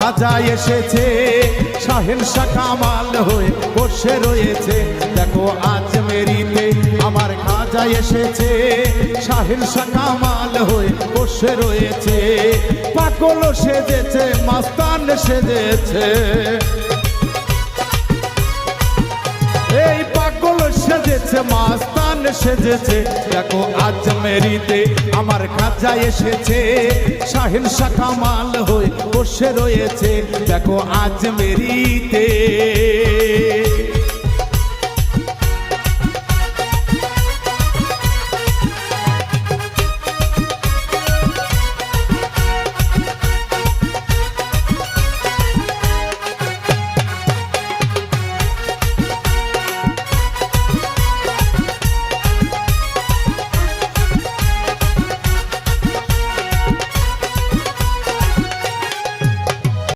খাজা এসেছে, শাহেনশাহ কামাল হয়ে বসে রয়েছে। দেখো আজমেরিতে আমার খাজা এসেছে, শাহেনশাহ কামাল হয়ে বসে রয়েছে। পাগল সেজেছে, মাস্তান সেজেছে, এই পাগল সেজেছে, মাস্তান সেজেছে। দেখো আজমেরিতে আমার খাজা এসেছে, শাহেনশাহ কামাল হয়ে বসে রয়েছে। দেখো আজমেরিতে।